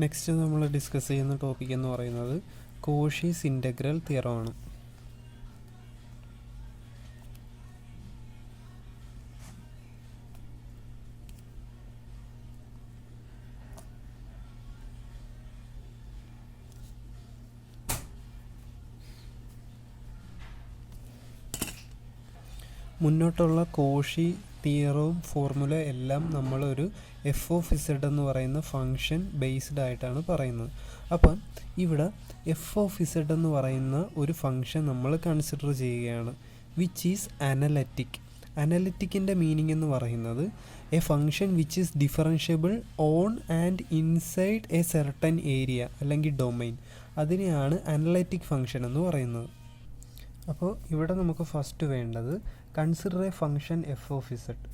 Next നമ്മൾ discuss ചെയ്യുന്ന topic എന്ന് പറയുന്നത് കോഷീസ് ഇൻ്റഗ്രൽ തിയറമാണ്. മുന്നോട്ടുള്ള കോഷി തിയറവും ഫോർമുല എല്ലാം നമ്മളൊരു എഫ് ഓഫ് ഇസഡ് എന്ന് പറയുന്ന ഫങ്ഷൻ ബേസ്ഡ് ആയിട്ടാണ് പറയുന്നത്. അപ്പം ഇവിടെ എഫ് ഓഫ് ഇസഡ് എന്ന് പറയുന്ന ഒരു ഫങ്ഷൻ നമ്മൾ കൺസിഡർ ചെയ്യുകയാണ്, വിച്ച് ഈസ് അനലറ്റിക്. അനലറ്റിക്കിൻ്റെ മീനിങ് എന്ന് പറയുന്നത് a function which is differentiable on and inside a certain area അല്ലെങ്കിൽ ഡൊമൈൻ, അതിനെയാണ് അനലറ്റിക് ഫങ്ഷൻ എന്ന് പറയുന്നത്. അപ്പോൾ ഇവിടെ നമുക്ക് ഫസ്റ്റ് വേണ്ടത് consider a function F of Z.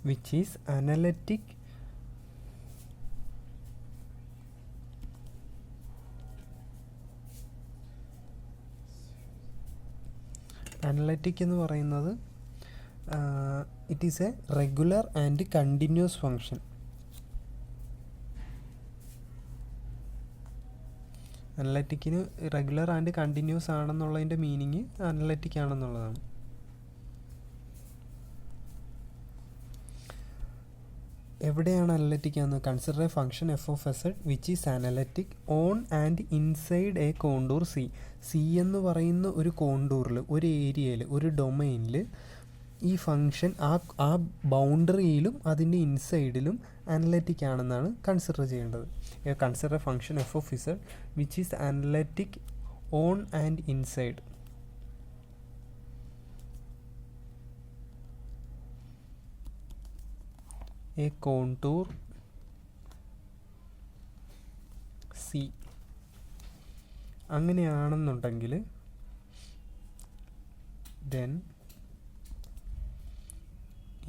which is analytic എന്ന് പറയുന്നത് it is a regular and continuous function. അനലറ്റിക്കിന് റെഗുലർ ആൻഡ് കണ്ടിന്യൂസ് ആണെന്നുള്ളതിൻ്റെ മീനിങ് അനലറ്റിക് ആണെന്നുള്ളതാണ്. എവിടെയാണ് അനലറ്റിക് എന്ന്? Consider a function F of Z which is analytic on and inside a contour C. C എന്ന് പറയുന്ന ഒരു കോണ്ടൂറിൽ, ഒരു ഏരിയയിൽ, ഒരു ഡൊമൈനിൽ ഈ ഫങ്ഷൻ ആ ബൗണ്ടറിയിലും അതിൻ്റെ ഇൻസൈഡിലും അനലറ്റിക് ആണെന്നാണ് കൺസിഡർ ചെയ്യേണ്ടത്. Consider a function F of Z which is analytic on and inside a contour C. അങ്ങനെയാണെന്നുണ്ടെങ്കിൽ then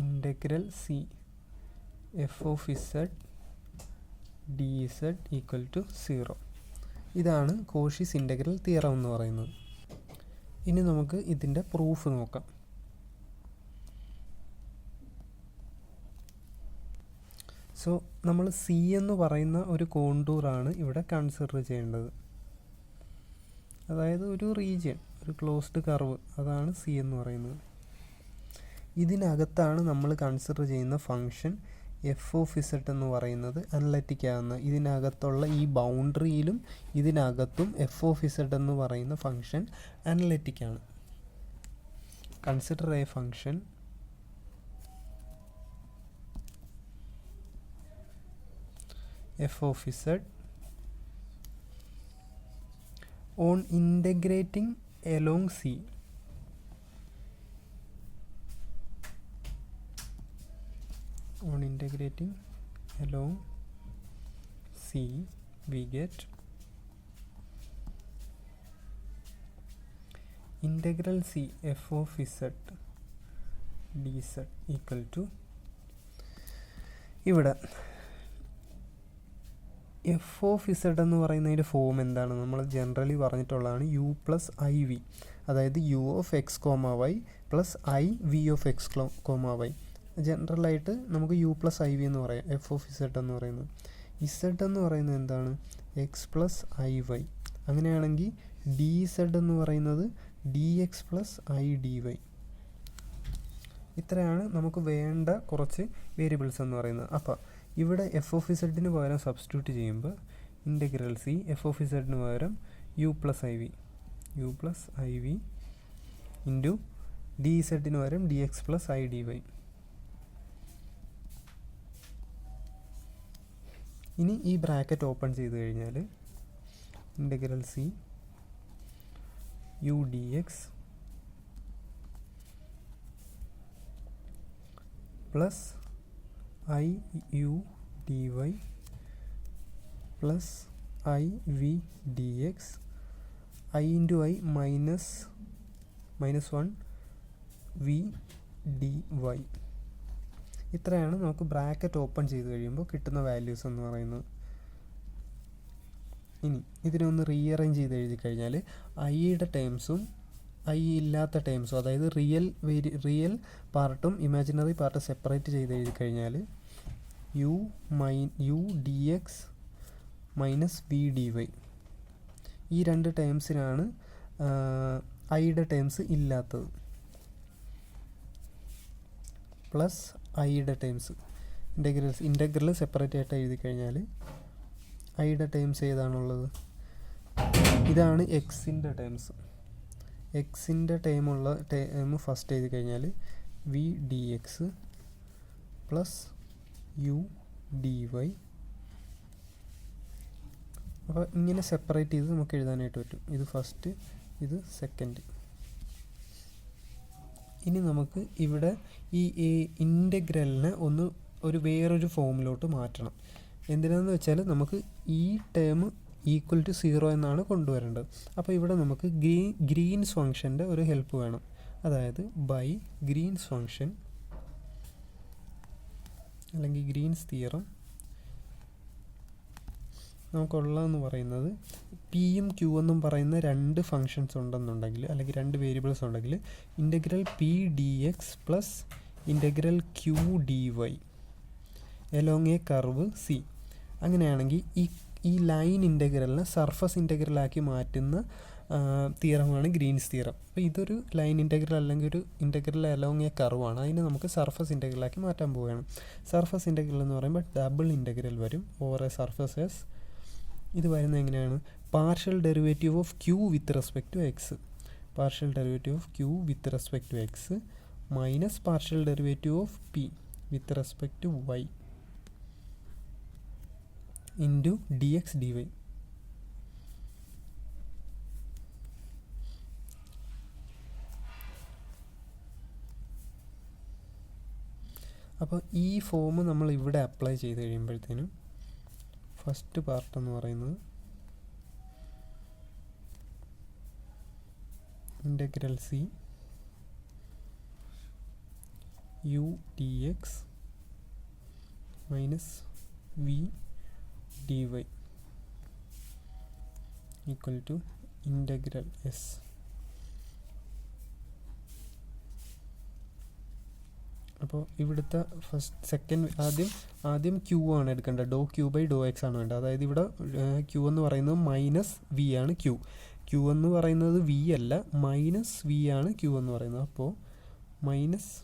integral C F of Z D Z equal to 0. ഇതാണ് കോഷീസ് ഇൻ്റഗ്രൽ തിയറം എന്ന് പറയുന്നത്. ഇനി നമുക്ക് ഇതിൻ്റെ പ്രൂഫ് നോക്കാം. സോ നമ്മൾ സി എന്ന് പറയുന്ന ഒരു കോണ്ടൂറാണ് ഇവിടെ കൺസിഡർ ചെയ്യേണ്ടത്. അതായത് ഒരു റീജിയൻ, ഒരു ക്ലോസ്ഡ് കർവ്, അതാണ് സി എന്ന് പറയുന്നത്. ഇതിനകത്താണ് നമ്മൾ കൺസിഡർ ചെയ്യുന്ന ഫങ്ഷൻ എഫ് ഓഫ് ഇസഡ് എന്ന് പറയുന്നത് അനലറ്റിക് ആകുന്ന. ഇതിനകത്തുള്ള ഈ ബൗണ്ടറിയിലും ഇതിനകത്തും എഫ് ഓഫ് ഇസഡ് എന്ന് പറയുന്ന ഫങ്ഷൻ അനലറ്റിക് ആണ്. Consider a function F of Z on integrating along C. On integrating along C, we get integral C f of z dz equal to, ഇവിടെ എഫ് ഓഫ് ഇസഡ് എന്ന് പറയുന്നതിൻ്റെ form എന്താണ്? നമ്മൾ generally പറഞ്ഞിട്ടുള്ളതാണ് U plus I V, അതായത് U of X comma Y plus I V of X comma Y. ജനറലായിട്ട് നമുക്ക് U plus I V എന്ന് പറയാം എഫ് ഓഫ് ഇസഡ് എന്ന് പറയുന്നത്. ഇസഡ് എന്ന് പറയുന്നത് എന്താണ്? X plus I Y. അങ്ങനെയാണെങ്കിൽ ഡി ഇസഡ് എന്ന് പറയുന്നത് D X plus I D Y. ഇത്രയാണ് നമുക്ക് വേണ്ട കുറച്ച് വേരിയബിൾസ് എന്ന് പറയുന്നത്. അപ്പോൾ ഇവിടെ എഫ് ഓഫ് ഇസഡിന് പകരം സബ്സ്റ്റിറ്റ്യൂട്ട് ചെയ്യുമ്പോൾ ഇൻ്റഗ്രൽ സി എഫ് ഓഫ് ഇസഡിന് പകരം U plus I V into D ഇസഡിന് പകരം D X plus I D Y. ഇനി ഈ ബ്രാക്കറ്റ് ഓപ്പൺ ചെയ്ത് കഴിഞ്ഞാൽ integral C U D X plus I U D Y plus I V D X I into I minus 1 V D Y. ഇത്രയാണ് നമുക്ക് bracket open ചെയ്ത് കഴിയുമ്പോൾ കിട്ടുന്ന values എന്ന് പറയുന്നത്. ഇനി ഇതിനൊന്ന് റീഅറേഞ്ച് ചെയ്ത് എഴുതി കഴിഞ്ഞാൽ ഐയുടെ ടേംസും ഐ ഇല്ലാത്ത ടേംസും, അതായത് റിയൽ പാർട്ടും ഇമാജിനറി പാർട്ട് സെപ്പറേറ്റ് ചെയ്ത് എഴുതി കഴിഞ്ഞാൽ U D X minus V D Y, ഈ രണ്ട് ടേംസിനാണ് ഐയുടെ ടേംസ് ഇല്ലാത്തത്, പ്ലസ് ഐയുടെ ടേംസ്. ഇൻ്റഗ്രൽ സെപ്പറേറ്റ് ആയിട്ട് എഴുതി കഴിഞ്ഞാൽ ഐയുടെ ടേംസ് ഏതാണുള്ളത്? ഇതാണ് എക്സിൻ്റെ ടേംസ്. എക്സിൻ്റെ ടേം ഫസ്റ്റ് എഴുതി കഴിഞ്ഞാൽ V D X plus U D Y. അപ്പോൾ ഇങ്ങനെ സെപ്പറേറ്റ് ചെയ്ത് നമുക്ക് എഴുതാനായിട്ട് പറ്റും. ഇത് ഫസ്റ്റ്, ഇത് സെക്കൻഡ്. ഇനി നമുക്ക് ഇവിടെ ഈ ഇൻ്റഗ്രലിനെ വേറൊരു ഫോമിലോട്ട് മാറ്റണം. എന്തിനാണെന്ന് വെച്ചാൽ നമുക്ക് ഈ ടേം ഈക്വൽ ടു 0 എന്നാണ് കൊണ്ടുവരേണ്ടത്. അപ്പോൾ ഇവിടെ നമുക്ക് ഗ്രീൻസ് ഫംഗ്ഷൻ്റെ ഒരു ഹെൽപ്പ് വേണം. അതായത് ബൈ ഗ്രീൻസ് ഫംഗ്ഷൻ അല്ലെങ്കിൽ ഗ്രീൻസ് തിയറം നമുക്കുള്ളതെന്ന് പറയുന്നത് പിയും ക്യൂ എന്നും പറയുന്ന രണ്ട് ഫങ്ഷൻസ് ഉണ്ടെന്നുണ്ടെങ്കിൽ, അല്ലെങ്കിൽ രണ്ട് വേരിയബിൾസ് ഉണ്ടെങ്കിൽ, integral P D X plus integral Q D Y along a curve C. അങ്ങനെയാണെങ്കിൽ ഈ ലൈൻ ഇൻ്റഗ്രലിനെ സർഫസ് ഇൻ്റഗ്രലാക്കി മാറ്റുന്ന തിയറമാണ് ഗ്രീൻസ് തിയറം. അപ്പോൾ ഇതൊരു ലൈൻ ഇൻ്റഗ്രൽ അല്ലെങ്കിൽ ഒരു ഇൻ്റഗ്രൽ അലോങ് എ കർവാണ്. അതിനെ നമുക്ക് സർഫസ് ഇൻ്റഗ്രലാക്കി മാറ്റാൻ പോവുകയാണ്. സർഫസ് ഇൻ്റഗ്രൽ എന്ന് പറയുമ്പോൾ ഡബിൾ ഇൻ്റഗ്രൽ വരും ഓവർ എ സർഫസ് എസ്. ഇത് വരുന്നത് എങ്ങനെയാണ്? Partial derivative of Q with respect to X, partial derivative of Q with respect to X minus partial derivative of P with respect to Y into D X D Y. അപ്പോൾ ഈ form നമ്മൾ ഇവിടെ apply ചെയ്ത് കഴിയുമ്പോഴത്തേനും first part എന്ന് പറയുന്നത് integral C U T X minus V dy equal to integral s. അപ്പോൾ ഇവിടുത്തെ ആദ്യം ക്യൂ ആണ് എടുക്കേണ്ടത്. ഡോ ക്യൂ ബൈ ഡോ എക്സ് ആണ് വേണ്ടത്. അതായത് ഇവിടെ ക്യൂ എന്ന് പറയുന്നത് മൈനസ് വി ആണ്. ക്യൂ എന്ന് പറയുന്നത് വി അല്ല, മൈനസ് വി ആണ് ക്യൂ എന്ന് പറയുന്നത്. അപ്പോൾ minus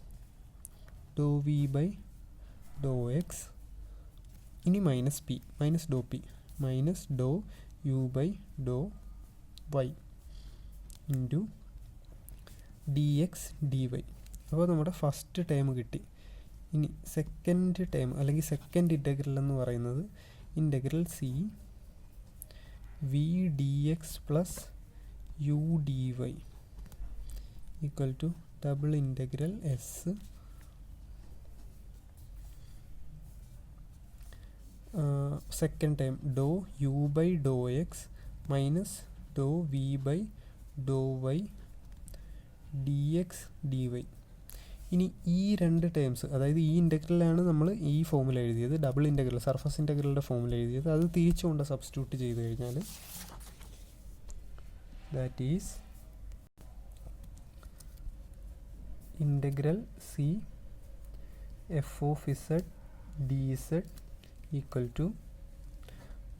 doe V by doe X, ഇനി minus P, minus doe P, minus doe U by doe Y into D X D Y. അപ്പോൾ നമ്മുടെ ഫസ്റ്റ് ടേം കിട്ടി. ഇനി സെക്കൻഡ് ടേം അല്ലെങ്കിൽ സെക്കൻഡ് ഇൻ്റഗ്രൽ എന്ന് പറയുന്നത് integral C V D X plus U D Y equal to double integral S second time doe U by doe X minus doe V by doe Y D X D Y. ഇനി ഈ രണ്ട് terms, അതായത് ഈ ഇൻ്റഗ്രലാണ് നമ്മൾ ഈ ഫോമിൽ എഴുതിയത്, double integral surface ഇൻ്റഗ്രലിൻ്റെ ഫോമിൽ എഴുതിയത്, അത് തിരിച്ചുകൊണ്ട് സബ്സ്റ്റിറ്റ്യൂട്ട് ചെയ്ത് കഴിഞ്ഞാൽ that is integral C F of Z D Z equal to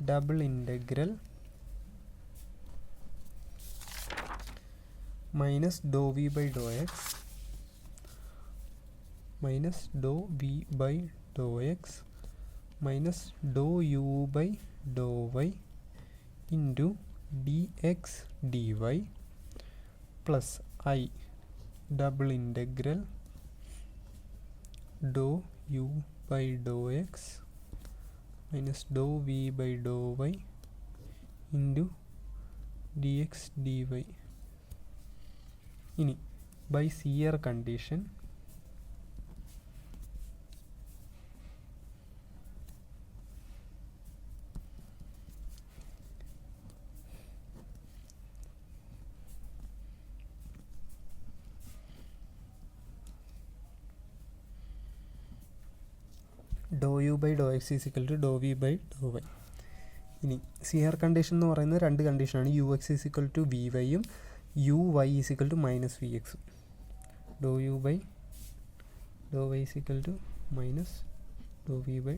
double integral minus dou v by dou x minus dou v by dou x minus dou u by dou y into dx dy plus I double integral dou u by dou x minus dou v by dou y into dx dy. ഇനി by C R condition doe U by doe X is equal to doe V by doe Y. ഇനി C R condition എന്ന് പറയുന്നത് രണ്ട് കണ്ടീഷനാണ്. U X is equal to V വൈയും U Y is equal to minus V X. Doe U by doe Y is equal to minus doe V by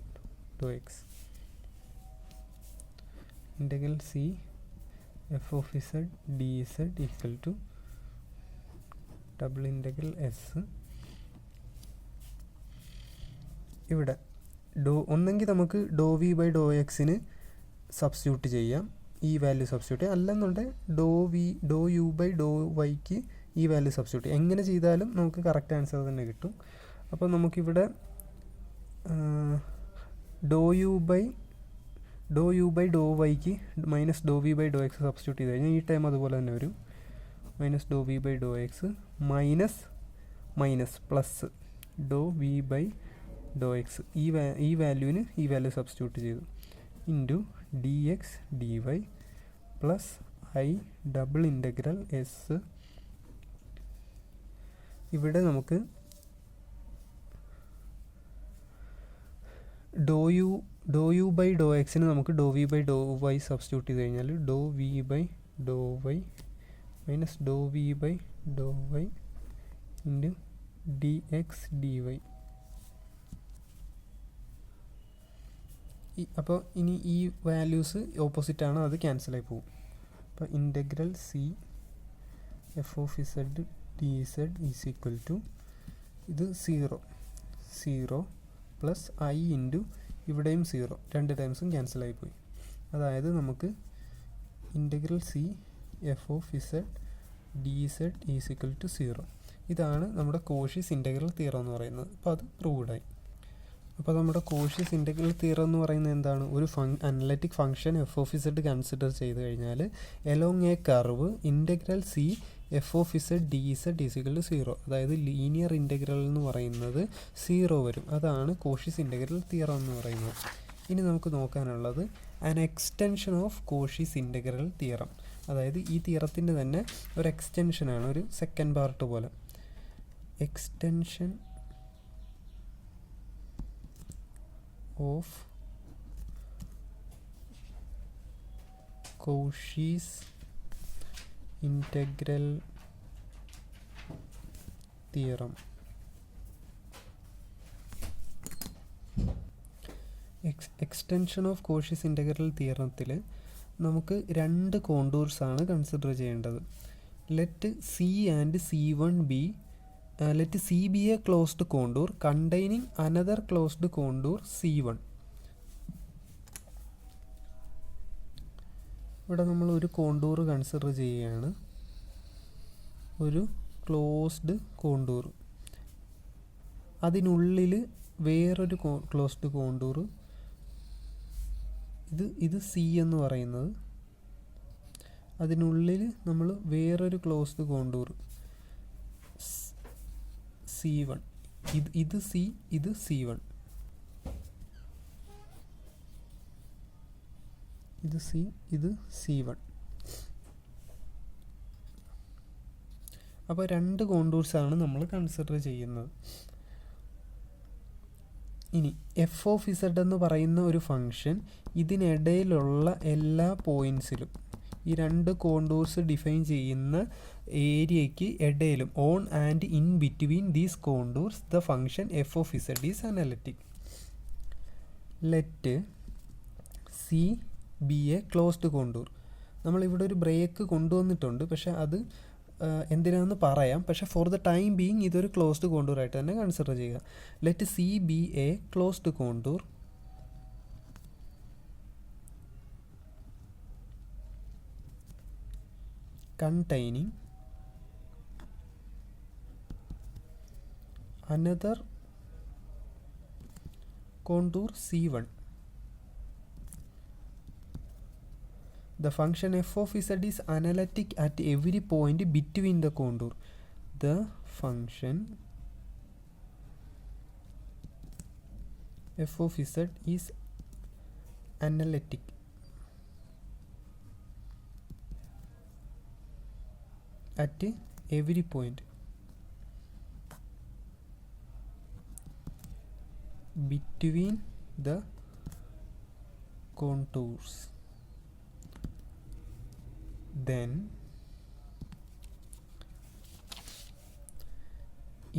doe X. Integral C F of Z D Z equal to double integral S. ഇവിടെ ഒന്നെങ്കിൽ നമുക്ക് doe V by doe എക്സിന് substitute ചെയ്യാം, ഈ value substitute ചെയ്യാം. അല്ലെന്നുണ്ടെങ്കിൽ ഡോ U by doe വൈക്ക് ഈ വാല്യൂ സബ്സ്റ്റിറ്റ്യൂട്ട് ചെയ്യാം. എങ്ങനെ ചെയ്താലും നമുക്ക് കറക്റ്റ് ആൻസർ തന്നെ കിട്ടും. അപ്പോൾ നമുക്കിവിടെ ഡോ യു ബൈ ഡോ വൈക്ക് minus doe V by doe X substitute ചെയ്ത് കഴിഞ്ഞാൽ ഈ ടൈം അതുപോലെ തന്നെ വരും. Minus doe V by doe X minus plus doe V by doe X, ഈ വാല്യൂവിന് ഈ വാല്യൂ സബ്സ്റ്റിറ്റ്യൂട്ട് ചെയ്തു, into D X D Y plus I double integral S. ഇവിടെ നമുക്ക് ഡോ യു ബൈ ഡോ എക്സിന് നമുക്ക് doe V by doe Y substitute ചെയ്ത് കഴിഞ്ഞാൽ doe V by doe Y minus doe V by doe Y into D X D Y. അപ്പോൾ ഇനി ഈ values ഓപ്പോസിറ്റാണ്, അത് ക്യാൻസലായി പോകും. അപ്പോൾ integral C F of Z D Z is equal to ഇത് 0 പ്ലസ് ഐ ഇൻറ്റു ഇവിടെയും 0, രണ്ട് ടൈംസും ക്യാൻസലായി പോയി. അതായത് നമുക്ക് integral C F of Z D Z is equal to 0. ഇതാണ് നമ്മുടെ കോഷീസ് ഇൻ്റഗ്രൽ തിയറം എന്ന് പറയുന്നത്. അപ്പോൾ അത് പ്രൂവ്ഡായി. അപ്പോൾ നമ്മുടെ കോഷീസ് ഇൻ്റഗ്രൽ തിയറം എന്ന് പറയുന്നത് എന്താണ്? ഒരു analytic function F of Z consider ചെയ്ത് കഴിഞ്ഞാൽ along a curve integral C F of Z D Z is equal to 0, അതായത് ലീനിയർ ഇൻ്റഗ്രൽ എന്ന് പറയുന്നത് 0 വരും. അതാണ് കോഷീസ് ഇൻ്റഗ്രൽ തിയറം എന്ന് പറയുന്നത്. ഇനി നമുക്ക് നോക്കാനുള്ളത് an extension of Cauchy's integral theorem. അതായത് ഈ തിയറത്തിൻ്റെ തന്നെ ഒരു എക്സ്റ്റൻഷനാണ്, ഒരു സെക്കൻഡ് പാർട്ട് പോലെ. Extension of Cauchy's integral theorem. Extension of Cauchy's integral തിയറത്തിൽ നമുക്ക് രണ്ട് കോണ്ടൂർസാണ് കൺസിഡർ ചെയ്യേണ്ടത്. Let C and C1 be let C be a closed contour containing another closed contour C1. ഇവിടെ നമ്മൾ ഒരു കോണ്ടൂർ കൺസിഡർ ചെയ്യുകയാണ്, ഒരു ക്ലോസ്ഡ് കോണ്ടൂർ. അതിനുള്ളിൽ വേറൊരു ക്ലോസ്ഡ് കോണ്ടൂർ, ഇത് സി എന്ന് പറയുന്നത്. അതിനുള്ളിൽ നമ്മൾ വേറൊരു ക്ലോസ്ഡ് കോണ്ടൂർ C1. ഇത് സി, ഇത് C1. ഇത് സി, ഇത് C1. അപ്പോൾ രണ്ട് കോണ്ടൂർസാണ് നമ്മൾ കൺസിഡർ ചെയ്യുന്നത്. ഇനി എഫ് ഓഫ് ഇസഡ് എന്ന് പറയുന്ന ഒരു ഫംഗ്ഷൻ ഇതിനിടയിലുള്ള എല്ലാ പോയിൻറ്റ്സിലും, ഈ രണ്ട് കോണ്ടൂർസ് ഡിഫൈൻ ചെയ്യുന്ന ഏരിയയ്ക്ക് ഇടയിലും, on and in between these contours the function F of Z is analytic. Let C be a closed contour. നമ്മളിവിടെ ഒരു ബ്രേക്ക് കൊണ്ടുവന്നിട്ടുണ്ട്, പക്ഷേ അത് എന്തിനാണെന്ന് പറയാം. പക്ഷേ ഫോർ ദ ടൈം ബീയിങ് ഇതൊരു ക്ലോസ്ഡ് കോണ്ടൂർ ആയിട്ട് തന്നെ കൺസിഡർ ചെയ്യുക. Let C be a closed contour containing another contour C1. The function f of z is analytic at every point between the contour. The function f of z is analytic at every point between the contours. Then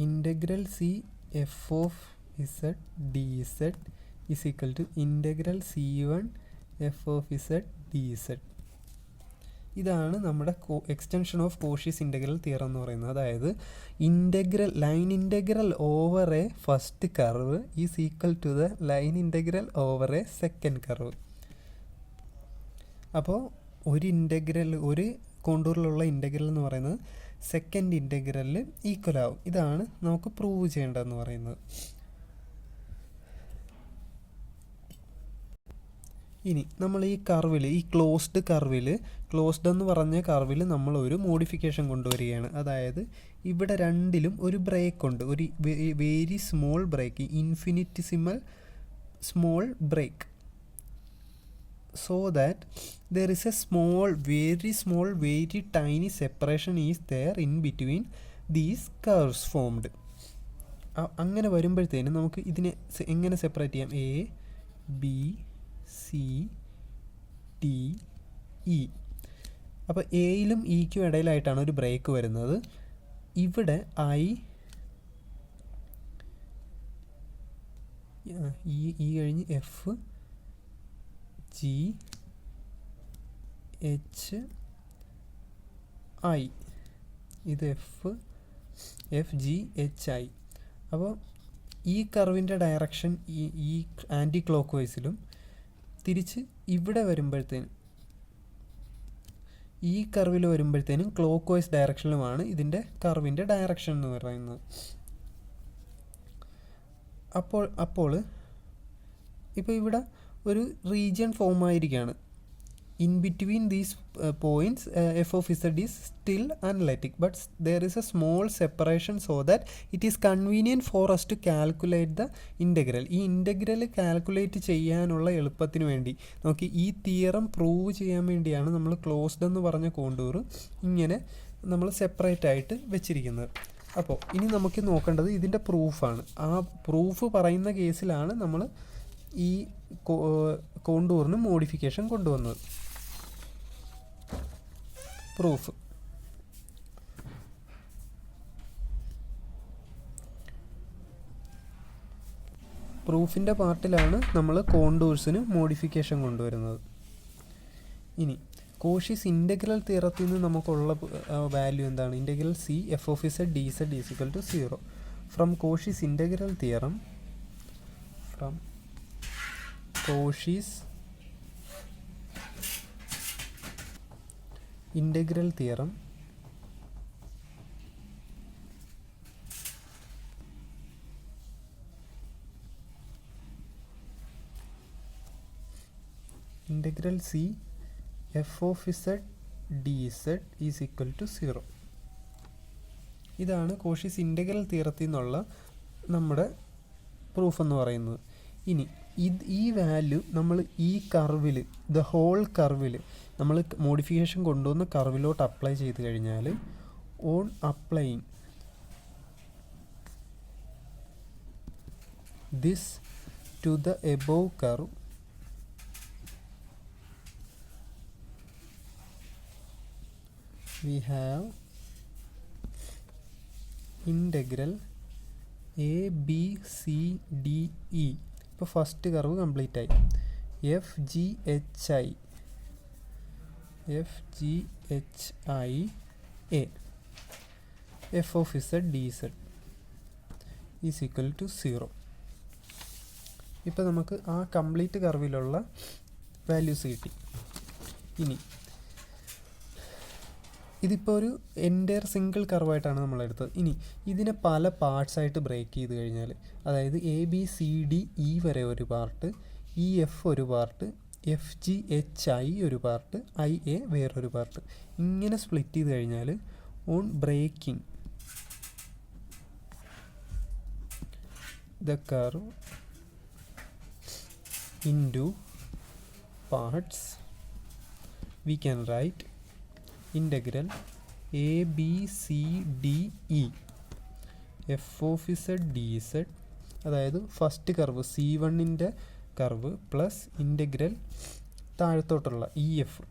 integral C F of Z D Z is equal to integral C1 F of Z D Z. ഇതാണ് നമ്മുടെ extension of Cauchy's integral theorem എന്ന് പറയുന്നത്. അതായത് line integral over a first curve is equal to the line integral over a second curve. അപ്പോൾ ഒരു കോണ്ടൂറിലുള്ള integral എന്ന് പറയുന്നത് second ഇൻ്റഗ്രലിൽ equal ആവും. ഇതാണ് നമുക്ക് പ്രൂവ് ചെയ്യേണ്ടതെന്ന് പറയുന്നത്. ഇനി നമ്മൾ ഈ കർവിൽ, ഈ ക്ലോസ്ഡ് എന്ന് പറഞ്ഞ കർവിൽ നമ്മൾ ഒരു മോഡിഫിക്കേഷൻ കൊണ്ടുവരികയാണ്. അതായത് ഇവിടെ രണ്ടിലും ഒരു ബ്രേക്ക് ഉണ്ട്, ഒരു very small break, infinitesimal small break. So that there is a very small, very tiny separation is there in between these curves formed. അങ്ങനെ വരുമ്പോഴത്തേനും നമുക്ക് ഇതിനെ എങ്ങനെ സെപ്പറേറ്റ് ചെയ്യാം? A, B, C, D, E. അപ്പോൾ എയിലും ഇക്കും ഇടയിലായിട്ടാണ് ഒരു ബ്രേക്ക് വരുന്നത്. ഇവിടെ ഇ കഴിഞ്ഞ് എഫ്, ജി, എച്ച്, ഐ. ഇത് എഫ് ജി എച്ച് ഐ. അപ്പോൾ ഈ കർവിൻ്റെ ഡയറക്ഷൻ ഈ ആൻറ്റി ക്ലോക്ക് വൈസിലും തിരിച്ച് ഇവിടെ വരുമ്പോഴത്തേനും ഈ കർവിൽ വരുമ്പോഴത്തേനും ക്ലോക്ക് വൈസ് ഡയറക്ഷനിലുമാണ് ഇതിൻ്റെ കർവിൻ്റെ ഡയറക്ഷൻ എന്ന് പറയുന്നത്. അപ്പോൾ ഇപ്പോൾ ഇവിടെ ഒരു റീജിയൻ ഫോം ആയിരിക്കുകയാണ്. In between these points F of Z is still analytic, but there is a small separation so that it is convenient for us to calculate the integral. ഈ integral calculate ചെയ്യാനുള്ള എളുപ്പത്തിന് വേണ്ടി നമുക്ക് ഈ theorem prove ചെയ്യാൻ വേണ്ടിയാണ് നമ്മൾ closed എന്ന് പറഞ്ഞ കോണ്ടൂർ ഇങ്ങനെ നമ്മൾ സെപ്പറേറ്റ് ആയിട്ട് വെച്ചിരിക്കുന്നത്. അപ്പോൾ ഇനി നമുക്ക് നോക്കേണ്ടത് ഇതിൻ്റെ പ്രൂഫാണ്. ആ പ്രൂഫ് പറയുന്ന കേസിലാണ് നമ്മൾ ഈ കോണ്ടൂറിന് മോഡിഫിക്കേഷൻ കൊണ്ടുവന്നത്. പ്രൂഫിൻ്റെ പാർട്ടിലാണ് നമ്മൾ കോണ്ടൂർസിന് മോഡിഫിക്കേഷൻ കൊണ്ടുവരുന്നത്. ഇനി കോഷീസ് ഇൻ്റഗ്രൽ തിയറത്തിൽ നിന്ന് നമുക്കുള്ള വാല്യൂ എന്താണ്? Integral C F of Z D Z is equal to 0. From Cauchy's integral theorem, Cauchy's integral theorem, integral C f of z dz is equal to 0. ഇതാണ് Cauchy's integral തിയറത്തിൽ നിന്നുള്ള നമ്മുടെ proof എന്ന് പറയുന്നത്. ഇനി ഈ വാല്യൂ നമ്മൾ ഈ കർവിൽ, ദ ഹോൾ കർവിൽ നമ്മൾ മോഡിഫിക്കേഷൻ കൊണ്ടുവന്ന കർവിലോട്ട് അപ്ലൈ ചെയ്ത് കഴിഞ്ഞാൽ, on applying this to the above curve, we have integral a b c d e. ഇപ്പോൾ ഫസ്റ്റ് കർവ് കംപ്ലീറ്റ് ആയി. F G H I A F of Z D Z is equal to 0. ഇപ്പോൾ നമുക്ക് ആ complete കർവിലുള്ള values കിട്ടി. ഇനി ഇതിപ്പോൾ ഒരു entire single കർവായിട്ടാണ് നമ്മളെടുത്തത്. ഇനി ഇതിനെ പല പാർട്സായിട്ട് ബ്രേക്ക് ചെയ്ത് കഴിഞ്ഞാൽ, അതായത് A B C D E വരെ ഒരു പാർട്ട്, ഇ എഫ് ഒരു part, F G H I ഒരു പാർട്ട്, ഐ എ വേറൊരു പാർട്ട്, ഇങ്ങനെ സ്പ്ലിറ്റ് ചെയ്ത് കഴിഞ്ഞാൽ on breaking the curve into parts, we can write integral a b c d e f of z dz, അതായത് first curve C1ൻ്റെ curve plus integral താഴത്തോട്ടുള്ള E F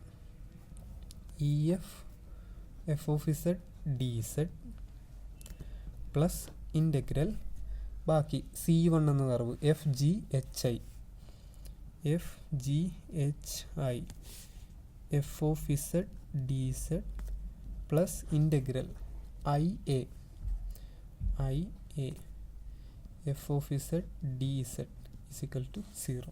F of Z D Z plus integral ബാക്കി C1 എന്ന curve FGHI f of z dz plus integral IA f of z dz = 0.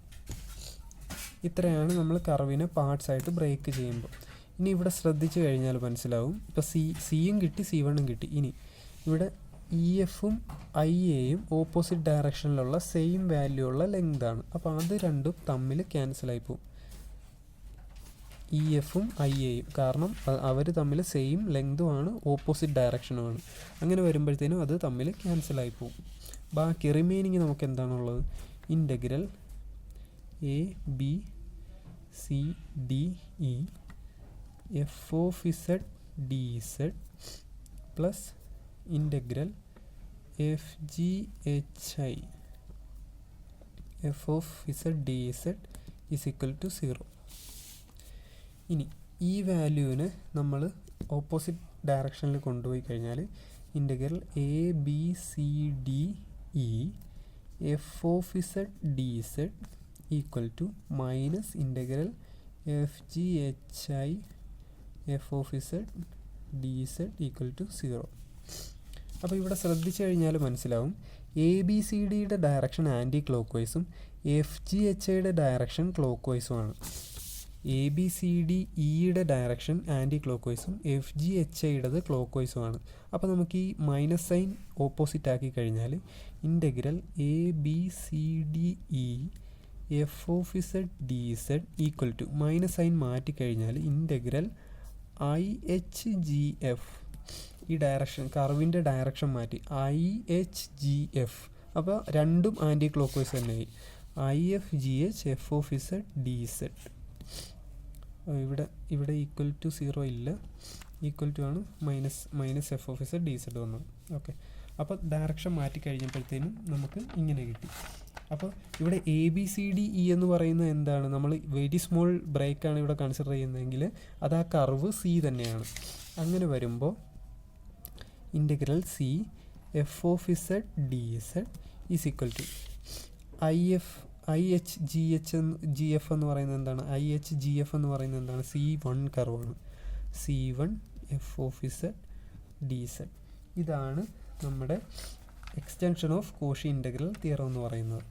ഇത്രയാണ് നമ്മൾ കർവിനെ parts ആയിട്ട് break ചെയ്യുമ്പോൾ. ഇനി ഇവിടെ ശ്രദ്ധിച്ചു കഴിഞ്ഞാൽ മനസ്സിലാവും. ഇപ്പോൾ സിയും കിട്ടി, C1 കിട്ടി. ഇനി ഇവിടെ EFും IAയും ഓപ്പോസിറ്റ് ഡയറക്ഷനിലുള്ള സെയിം വാല്യൂ ഉള്ള ലെങ്താണ്. അപ്പോൾ അത് രണ്ടും തമ്മിൽ ക്യാൻസലായി പോകും, EFും IAയും. കാരണം അവർ തമ്മിൽ സെയിം ലെങ്തുമാണ്, ഓപ്പോസിറ്റ് ഡയറക്ഷനുമാണ്. അങ്ങനെ വരുമ്പോഴത്തേനും അത് തമ്മിൽ ക്യാൻസലായി പോകും. ബാക്കി റിമൈനിങ് നമുക്ക് എന്താണുള്ളത്? Integral ABCDE f of z dz plus integral FGHI f of z dz = 0. ഇനി ഈ വാല്യൂവിനെ നമ്മൾ ഓപ്പോസിറ്റ് ഡയറക്ഷനിൽ കൊണ്ടുപോയി കഴിഞ്ഞാൽ integral ABCDE f of z dz = minus integral FGHI f of z dz = 0. അപ്പോൾ ഇവിടെ ശ്രദ്ധിച്ചു കഴിഞ്ഞാൽ മനസ്സിലാവും, ABCDയുടെ ഡയറക്ഷൻ ആൻറ്റി ക്ലോക്ക് വൈസും FGHIയുടെ ഡയറക്ഷൻ ക്ലോക്ക് വൈസുമാണ്. ABCDEയുടെ ഡയറക്ഷൻ ആൻറ്റി ക്ലോക്ക് വൈസും FGHIയുടേത് ക്ലോക്ക് വൈസുമാണ്. അപ്പോൾ നമുക്ക് ഈ മൈനസ് സൈൻ ഓപ്പോസിറ്റ് ആക്കി കഴിഞ്ഞാൽ integral ABCDE f of z dz = minus sign മാറ്റിക്കഴിഞ്ഞാൽ ഇൻ്റഗ്രൽ IHGF, ഈ ഡയറക്ഷൻ കർവിൻ്റെ ഡയറക്ഷൻ മാറ്റി IHGF. അപ്പോൾ രണ്ടും ആൻറ്റി ക്ലോക്ക് വൈസ് തന്നെയായി. IFGH f of z dz. ഇവിടെ =0 ഇല്ല, = ആണ് minus f of z dz വന്നത്. ഓക്കെ, അപ്പോൾ ഡയറക്ഷൻ മാറ്റി കഴിഞ്ഞപ്പോഴത്തേനും നമുക്ക് ഇങ്ങനെ കിട്ടി. അപ്പോൾ ഇവിടെ ABCDE എന്ന് പറയുന്നത് എന്താണ്? നമ്മൾ വെരി സ്മോൾ ബ്രേക്കാണ് ഇവിടെ കൺസിഡർ ചെയ്യുന്നതെങ്കിൽ അത് ആ കർവ് C തന്നെയാണ്. അങ്ങനെ വരുമ്പോൾ integral C f of z dz = IHGF എന്ന് പറയുന്നത് എന്താണ്? IHGF എന്ന് പറയുന്നത് എന്താണ്? C1 കർവാണ്. C1 f of z dz. ഇതാണ് നമ്മുടെ extension of Cauchy integral theorem എന്ന് പറയുന്നത്.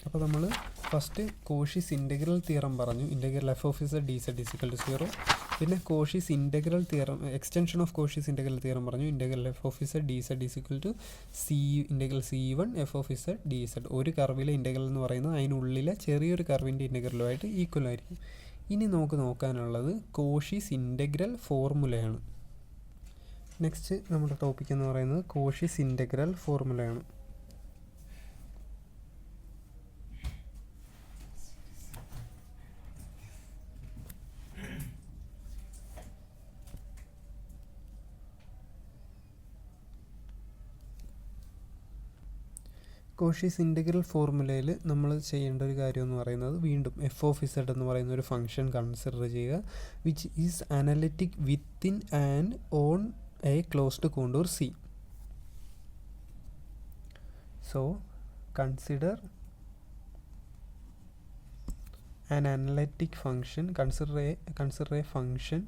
അപ്പോൾ നമ്മൾ ഫസ്റ്റ് കോഷീസ് ഇൻ്റഗ്രൽ തിയറം പറഞ്ഞു, integral f of z dz = 0. പിന്നെ Cauchy's integral theorem, extension of Cauchy's integral theorem പറഞ്ഞു, integral f of z dz = integral C1 f of z dz. ഒരു കർവിലെ integral എന്ന് പറയുന്നത് അതിനുള്ളിലെ ചെറിയൊരു കർവിൻ്റെ ഇൻ്റഗ്രലുമായിട്ട് ഈക്വൽ ആയിരിക്കും. ഇനി നമുക്ക് നോക്കാനുള്ളത് കോഷീസ് ഇൻ്റഗ്രൽ ഫോർമുലയാണ്. നെക്സ്റ്റ് നമ്മുടെ ടോപ്പിക് എന്ന് പറയുന്നത് കോഷീസ് ഇൻ്റഗ്രൽ ഫോർമുലയാണ്. കോഷീസ് ഇൻ്റഗ്രൽ ഫോർമുലയിൽ നമ്മൾ ചെയ്യേണ്ട ഒരു കാര്യം എന്ന് പറയുന്നത് വീണ്ടും f of z എന്ന് പറയുന്ന ഒരു ഫംഗ്ഷൻ കൺസിഡർ ചെയ്യുക, which is analytic within and on A closed contour C. So consider an analytic function, consider a function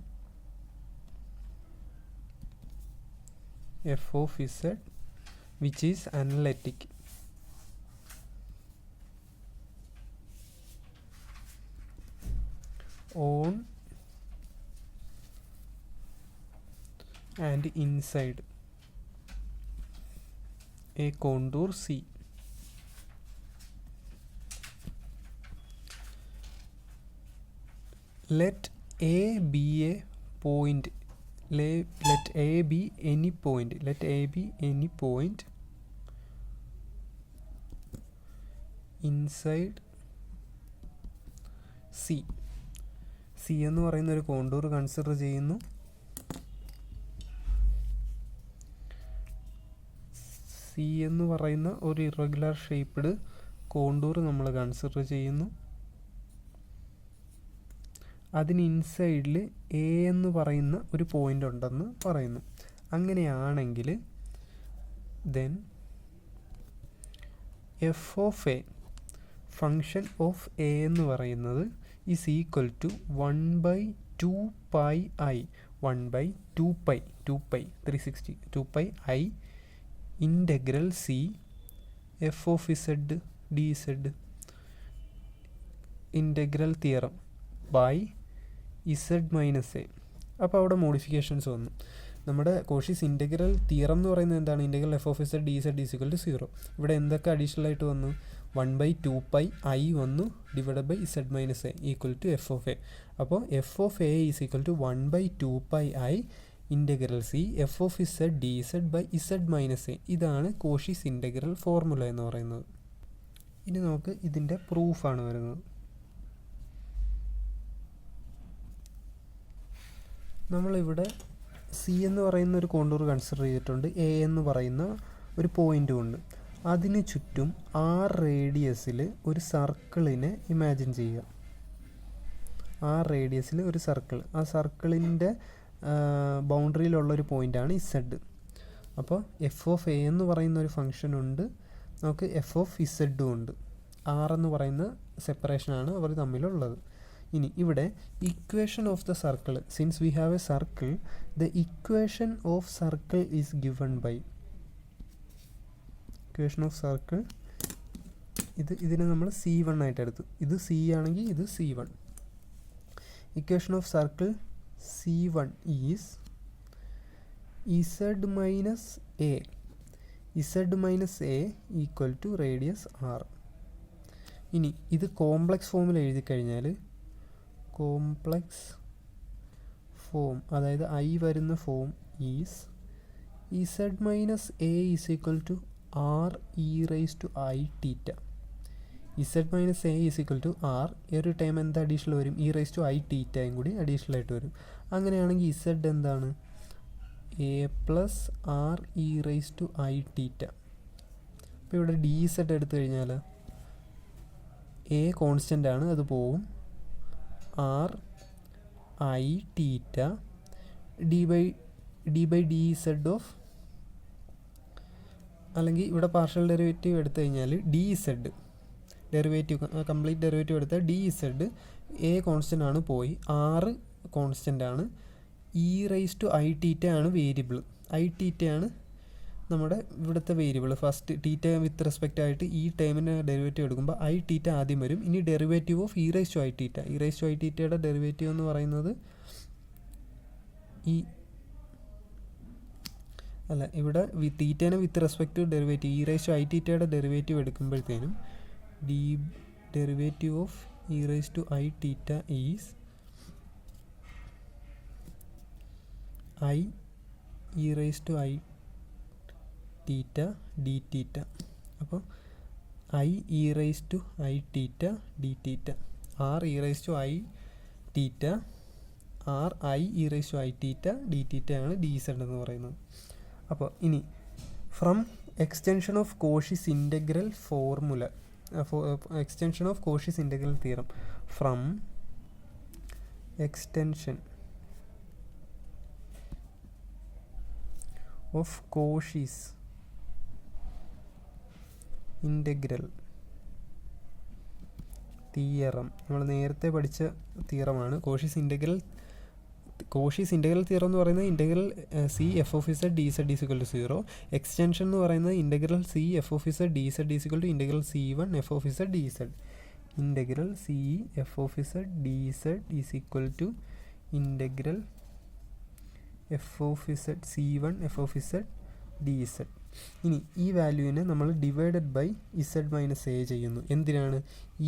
f of z which is analytic on and inside a contour C. Let A be a point. Let A be any point. Let A be any point inside C. C എന്ന് പറയുന്ന ഒരു contour consider ചെയ്യുന്നു. C എന്ന് പറയുന്ന ഒരു irregular shaped contour നമ്മൾ consider ചെയ്യുന്നു. അതിന് ഇൻസൈഡിൽ എ എന്ന് പറയുന്ന ഒരു പോയിൻ്റ് ഉണ്ടെന്ന് പറയുന്നു. അങ്ങനെയാണെങ്കിൽ then F of A function of A എന്ന് പറയുന്നത് is equal to 1/2πi 1/2π 360 2πi integral C F of Z D Z integral theorem by Z minus A. അപ്പോൾ അവിടെ മോഡിഫിക്കേഷൻസ് വന്നു. നമ്മുടെ കോഷീസ് ഇൻ്റഗ്രൽ തിയറം എന്ന് പറയുന്നത് എന്താണ്? Integral F of Z D Z is equal to 0. ഇവിടെ എന്തൊക്കെ additional ആയിട്ട് വന്നു? 1/2πi വന്നു divided by Z minus A equal to F of A. അപ്പോൾ F of A is equal to 1/2πi integral C F of Z D Z by Z minus A. ഇതാണ് Cauchy's integral formula എന്ന് പറയുന്നത്. ഇനി നമുക്ക് ഇതിൻ്റെ പ്രൂഫാണ് വരുന്നത്. നമ്മളിവിടെ C എന്ന് പറയുന്ന ഒരു കോണ്ടൂർ കൺസിഡർ ചെയ്തിട്ടുണ്ട്. എ എന്ന് പറയുന്ന ഒരു പോയിൻ്റും ഉണ്ട്. അതിന് ചുറ്റും ആർ റേഡിയസിൽ ഒരു സർക്കിളിനെ ഇമാജിൻ ചെയ്യുക. ആർ റേഡിയസിൽ ഒരു സർക്കിൾ, ആ സർക്കിളിൻ്റെ ബൗണ്ടറിയിലുള്ളൊരു പോയിൻ്റാണ് ഇസഡ്. അപ്പോൾ എഫ് ഓഫ് എ എന്ന് പറയുന്ന ഒരു ഫംഗ്ഷൻ ഉണ്ട്, നമുക്ക് എഫ് ഓഫ് ഇസഡും ഉണ്ട്. ആർ എന്ന് പറയുന്ന സെപ്പറേഷനാണ് അവർ തമ്മിലുള്ളത്. ഇനി ഇവിടെ equation of the circle, since we have a circle, the equation of circle is given by equation of circle. ഇതിനെ നമ്മൾ C1 ആയിട്ട് എടുത്തു. ഇത് സി ആണെങ്കിൽ ഇത് C1. Equation of circle C1 is Z minus A. Z minus A equal to radius R. ഇനി ഇത് complex ഫോമിൽ എഴുതി കഴിഞ്ഞാൽ, കോംപ്ലക്സ് ഫോം അതായത് ഐ വരുന്ന form is Z minus A is equal to R E raise to I theta. Z minus A is equal to R, ഒരു time എന്താ additional വരും? ഇ റൈസ് ടു ഐ തീറ്റയും കൂടി അഡീഷണൽ ആയിട്ട് വരും. അങ്ങനെയാണെങ്കിൽ ഇസഡ് എന്താണ്? A plus R E raise to I theta. അപ്പോൾ ഇവിടെ ഡി ഇസഡ് എടുത്തു കഴിഞ്ഞാൽ എ കോൺസ്റ്റൻ്റ് ആണ്, അത് പോവും. R I theta D by D Z of, അല്ലെങ്കിൽ ഇവിടെ പാർഷ്യൽ ഡെറിവേറ്റീവ് എടുത്തു കഴിഞ്ഞാൽ D Z derivative complete derivative എടുത്താൽ ഡി ഇസഡ് എ കോൺസ്റ്റൻ്റ് ആണ് പോയി, ആറ് കോൺസ്റ്റൻ്റ് ആണ്, E raise to I theta ആണ് വേരിയബിൾ. ഐ തീറ്റ ആണ് നമ്മുടെ ഇവിടുത്തെ variable. First theta with respect ആയിട്ട് ഈ ടൈമിന് ഡെറിവേറ്റീവ് എടുക്കുമ്പോൾ ഐ തീറ്റ ആദ്യം വരും. ഇനി derivative of E raise to I theta. E raise to I തീറ്റയുടെ ഡെറിവേറ്റീവ് എന്ന് പറയുന്നത് ഇവിടെ തീറ്റേനെ with respect to derivative E raise to I തീറ്റയുടെ ഡെറിവേറ്റീവ് എടുക്കുമ്പോഴത്തേനും D derivative of E raise to I theta is I E raise to I theta D theta. അപ്പോൾ I E raise to I theta D theta, R E raise to I theta, R I E raise to I theta D theta ആണ് D Z എന്ന് പറയുന്നത്. അപ്പോൾ ഇനി from extension of Cauchy's integral formula, extension of Cauchy's integral theorem, from extension of Cauchy's integral theorem, നമ്മൾ നേരത്തെ പഠിച്ച തിയറമാണ്. Cauchy's integral theorem എന്ന് പറയുന്നത് integral C F of Z D Z is equal to 0. Extension എന്ന് പറയുന്നത് integral C F of Z D Z is equal to integral C1 F of Z D Z. Integral C F of Z D Z is equal to integral F of Z C1 F of Z D Z. ഇനി ഈ വാല്യൂവിനെ നമ്മൾ divided by Z minus A ചെയ്യുന്നു. എന്തിനാണ്?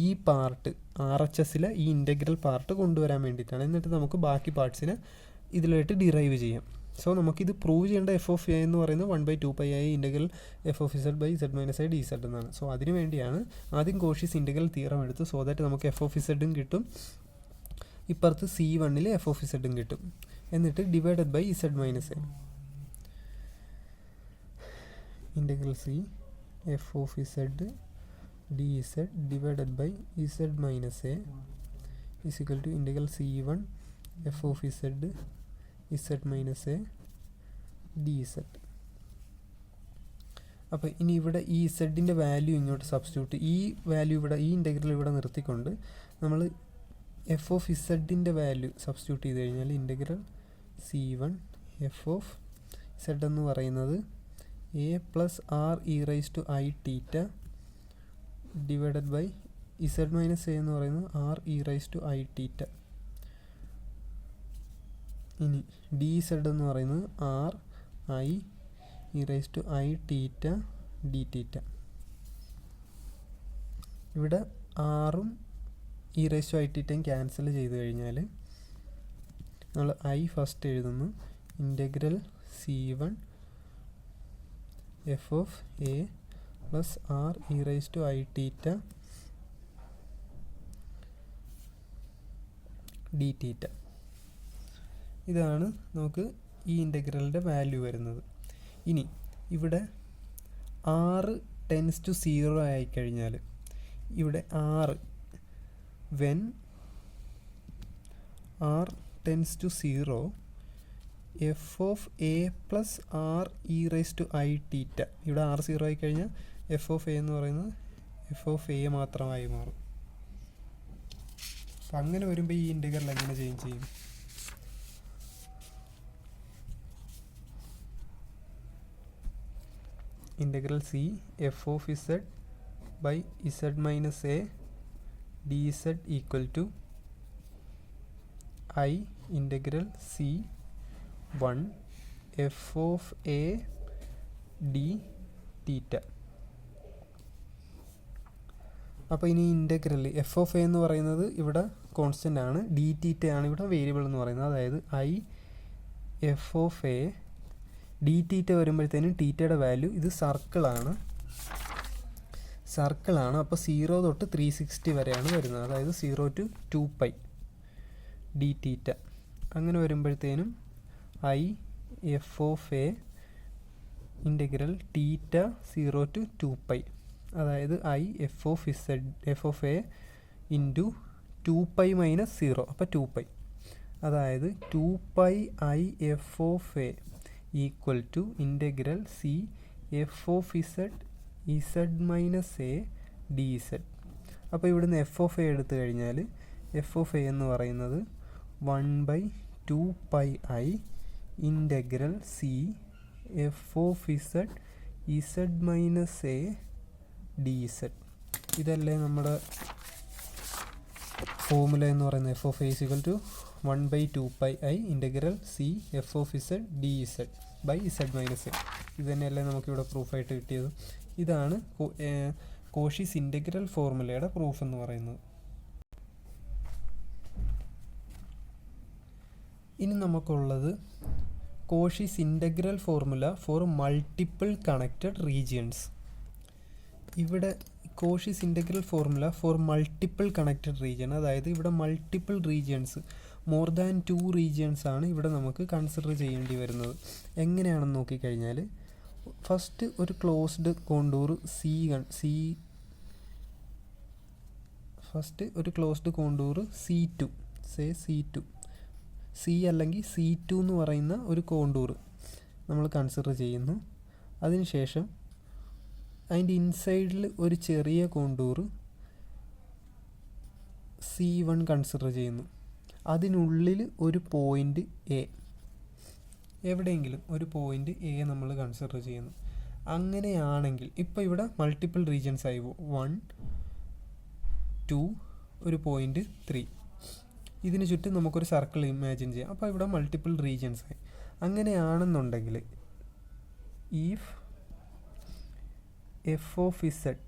ഈ part R H എസിലെ ഈ integral part കൊണ്ടുവരാൻ വേണ്ടിയിട്ടാണ്. എന്നിട്ട് നമുക്ക് ബാക്കി പാർട്സിനെ ഇതിലായിട്ട് ഡിറൈവ് ചെയ്യാം. സോ നമുക്കിത് പ്രൂവ് ചെയ്യേണ്ട എഫ് ഓഫ് എ എന്ന് പറയുന്നത് 1/2πi integral F of Z by Z minus I D Z എന്നാണ്. സോ അതിന് വേണ്ടിയാണ് ആദ്യം കോഷീസ് ഇൻ്റഗ്രൽ തിയറം എടുത്ത്, സോ ദാറ്റ് നമുക്ക് എഫ് ഓഫ് ഇസഡും കിട്ടും, ഇപ്പുറത്ത് C1 എഫ് ഓഫ് ഇസഡും കിട്ടും. എന്നിട്ട് divided by Z minus A. integral c f of z dz divided by z minus a is equal to integral c1 f of z z minus a D Z. അപ്പോൾ ഇനി ഇവിടെ ഈ സെഡിൻ്റെ value ഇങ്ങോട്ട് substitute, ഈ value ഇവിടെ ഈ integral ഇവിടെ നിർത്തിക്കൊണ്ട് നമ്മൾ എഫ് ഓഫ് ഇസഡിൻ്റെ വാല്യൂ സബ്സ്റ്റിറ്റ്യൂട്ട് ചെയ്ത് കഴിഞ്ഞാൽ integral C1 F of Z എന്ന് പറയുന്നത് A plus R E raise to I theta divided by Z minus A എന്ന് പറയുന്നത് R E raise to I theta. ഇനി ഡി സെഡ് എന്ന് പറയുന്നത് R I E raise to I theta D തീറ്റ. ഇവിടെ ആറും E raise to I തീറ്റയും cancel ചെയ്ത് കഴിഞ്ഞാൽ നമ്മൾ ഐ ഫസ്റ്റ് എഴുതുന്നു. Integral C1 F of A plus R E raise to I theta D theta. ഇതാണ് നമുക്ക് ഈ ഇൻ്റഗ്രലിൻ്റെ വാല്യൂ വരുന്നത്. ഇനി ഇവിടെ ആറ് ടെൻസ് ടു 0 ആയിക്കഴിഞ്ഞാൽ ഇവിടെ R when R tends to 0 F of A plus R E raise to I theta. ഇവിടെ ആർ 0 ആയിക്കഴിഞ്ഞാൽ എഫ് ഓഫ് എ എന്ന് പറയുന്നത് എഫ് ഓഫ് എ മാത്രമായി മാറും. അപ്പം അങ്ങനെ വരുമ്പോൾ ഈ ഇൻ്റഗ്രൽ എങ്ങനെ ചേഞ്ച് ചെയ്യും? Integral C F of Z by Z minus A D Z equal to I integral C1 F of A D theta. അപ്പോൾ ഇനി ഇൻ്റഗ്രൽ എഫ് ഓഫ് എ എന്ന് പറയുന്നത് ഇവിടെ കോൺസ്റ്റൻ്റ് ആണ്, ഡി തീറ്റയാണ് ഇവിടെ വേരിയബിൾ എന്ന് പറയുന്നത്. അതായത് I F of A D theta വരുമ്പോഴത്തേനും തീറ്റയുടെ വാല്യൂ, ഇത് സർക്കിളാണ്, അപ്പോൾ 0 തൊട്ട് 360 വരെയാണ് വരുന്നത്. അതായത് 0 to 2π ഡി തീറ്റ. അങ്ങനെ വരുമ്പോഴത്തേനും I F of A integral theta 0 to 2π, അതായത് I F of Z F of A into 2π minus 0, അപ്പോൾ 2π. അതായത് 2π I F of A equal to integral C F of Z Z minus A D Z. അപ്പോൾ ഇവിടുന്ന് F of A എടുത്തു കഴിഞ്ഞാൽ F of A എന്ന് പറയുന്നത് 1/2π I integral C F of Z Z minus A D Z. ഇതല്ലേ നമ്മുടെ formula എന്ന് പറയുന്നത്. F of A equal to 1/2π I integral C F of Z D Z by Z minus A. ഇത് തന്നെയല്ലേ നമുക്കിവിടെ പ്രൂഫായിട്ട് കിട്ടിയത്. ഇതാണ് കോഷീസ് ഇൻ്റഗ്രൽ ഫോർമുലയുടെ പ്രൂഫ് എന്ന് പറയുന്നത്. ഇനി നമുക്കുള്ളത് Cauchy's integral formula for multiple connected regions. ഇവിടെ Cauchy's integral formula for multiple connected region, അതായത് ഇവിടെ multiple regions, more than 2 regions ആണ് ഇവിടെ നമുക്ക് കൺസിഡർ ചെയ്യേണ്ടി വരുന്നത്. എങ്ങനെയാണെന്ന് നോക്കിക്കഴിഞ്ഞാൽ ഫസ്റ്റ് ഒരു ക്ലോസ്ഡ് കോണ്ടൂർ C2 സി അല്ലെങ്കിൽ C2 എന്ന് പറയുന്ന ഒരു കോണ്ടൂർ നമ്മൾ കൺസിഡർ ചെയ്യുന്നു. അതിനുശേഷം അതിൻ്റെ ഇൻസൈഡിൽ ഒരു ചെറിയ കോണ്ടൂർ C1 കൺസിഡർ ചെയ്യുന്നു. അതിനുള്ളിൽ ഒരു പോയിൻ്റ് എ, എവിടെയെങ്കിലും ഒരു പോയിൻ്റ് എ നമ്മൾ കൺസിഡർ ചെയ്യുന്നു. അങ്ങനെയാണെങ്കിൽ ഇപ്പോൾ ഇവിടെ മൾട്ടിപ്പിൾ റീജിയൻസ് ആയി 1, 2, ഒരു പോയിൻ്റ് 3. ഇതിന് ചുറ്റും നമുക്കൊരു സർക്കിൾ ഇമാജിൻ ചെയ്യാം. അപ്പോൾ ഇവിടെ മൾട്ടിപ്പിൾ റീജിയൻസ് ആയി. അങ്ങനെയാണെന്നുണ്ടെങ്കിൽ if F of Z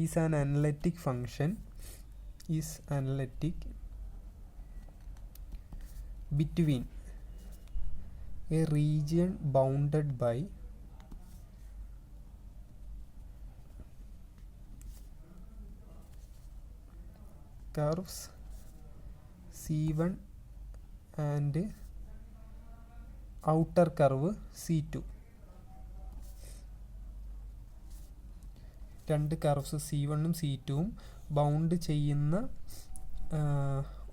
is an analytic function between a region bounded by curves C1 and outer curve C2. രണ്ട് കർവ്സ് C1ഉം C2ഉം ബൗണ്ട് ചെയ്യുന്ന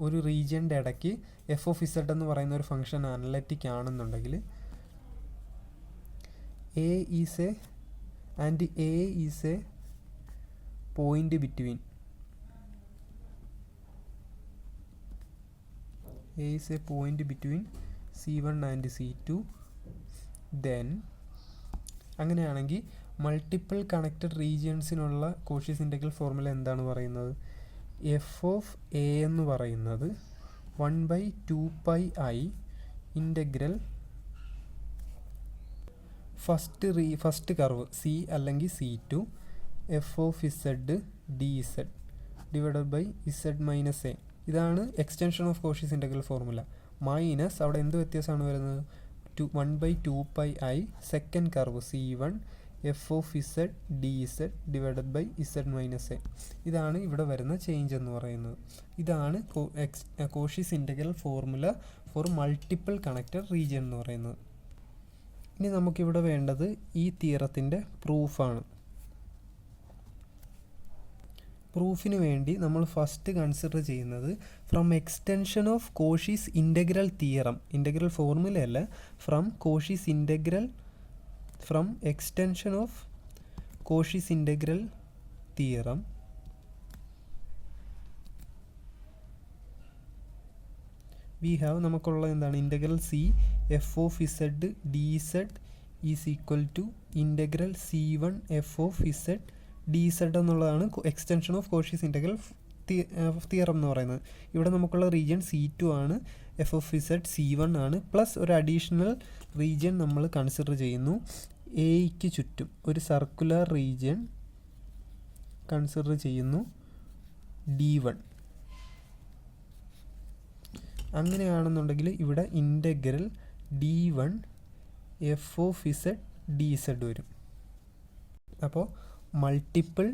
ഒരു റീജിയൻ്റെ ഇടയ്ക്ക് എഫ് ഓഫ് ഇസഡ് എന്ന് പറയുന്ന ഒരു ഫംഗ്ഷൻ അനലറ്റിക് ആണെന്നുണ്ടെങ്കിൽ A is a point between C1 and C2, then അങ്ങനെയാണെങ്കിൽ multiple connected റീജിയൻസിനുള്ള കോഷീസ് ഇൻ്റഗ്രൽ ഫോർമുല എന്താണ് പറയുന്നത്? എഫ് ഓഫ് എ എന്ന് പറയുന്നത് 1/2πi integral first curve C അല്ലെങ്കിൽ C2 F of Z D Z divided by Z minus A. ഇതാണ് extension of Cauchy's integral formula. Minus അവിടെ എന്ത് വ്യത്യാസമാണ് വരുന്നത്? 1/2πi second curve C1 F of Z D Z divided by Z minus A. ഇതാണ് ഇവിടെ വരുന്ന change എന്ന് പറയുന്നത്. ഇതാണ് Cauchy's integral formula for multiple connected region എന്ന് പറയുന്നത്. ഇനി നമുക്കിവിടെ വേണ്ടത് ഈ തിയറത്തിൻ്റെ പ്രൂഫാണ്. പ്രൂഫിന് വേണ്ടി നമ്മൾ ഫസ്റ്റ് കൺസിഡർ ചെയ്യുന്നത് from extension of Cauchy's integral theorem, integral ഫോർമുലയല്ല, from extension of Cauchy's integral theorem we have നമുക്കുള്ള എന്താണ്? Integral C F of Z D Z is equal to integral C1 F of Z D Z എന്നുള്ളതാണ് extension of Cauchy's integral theorem എന്ന് പറയുന്നത്. ഇവിടെ നമുക്കുള്ള region C2 ആണ്, F of Z C1 ആണ്, plus ഒരു അഡീഷണൽ റീജിയൻ നമ്മൾ consider ചെയ്യുന്നു. എയ്ക്ക് ചുറ്റും ഒരു സർക്കുലർ റീജിയൻ കൺസിഡർ ചെയ്യുന്നു D1. അങ്ങനെയാണെന്നുണ്ടെങ്കിൽ ഇവിടെ integral D1 F of Z D Z വരും. അപ്പോൾ മൾട്ടിപ്പിൾ